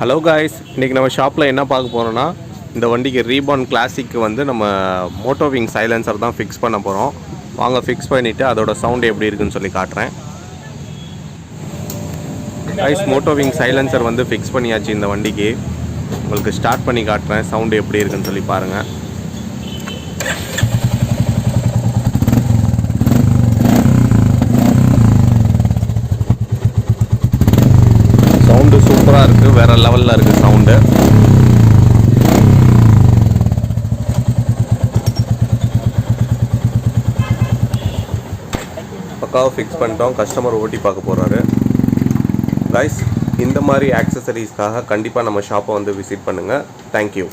Hello guys, இன்றைக்கி நம்ம ஷாப்பில் என்ன பார்க்க போகிறோன்னா, இந்த வண்டிக்கு ரீபார்ன் கிளாசிக்கு வந்து நம்ம மோட்டோவிங் சைலன்சர் தான் ஃபிக்ஸ் பண்ண போகிறோம். வாங்க ஃபிக்ஸ் பண்ணிவிட்டு அதோட சவுண்டு எப்படி இருக்குன்னு சொல்லி காட்டுறேன். காய்ஸ், மோட்டோவிங் சைலன்சர் வந்து ஃபிக்ஸ் பண்ணியாச்சு இந்த வண்டிக்கு. உங்களுக்கு ஸ்டார்ட் பண்ணி காட்டுறேன், சவுண்டு எப்படி இருக்குன்னு சொல்லி பாருங்கள். சவுண்டு சூப்பராக இருக்குது, வேறு லெவலில் இருக்குது சவுண்டு. பக்காவாக ஃபிக்ஸ் பண்ணிட்டோம். கஸ்டமர் ஓட்டி பார்க்க போகிறாரு. கைஸ், இந்த மாதிரி ஆக்சசரிஸ்க்காக கண்டிப்பாக நம்ம ஷாப்பை வந்து விசிட் பண்ணுங்கள். தேங்க்யூ.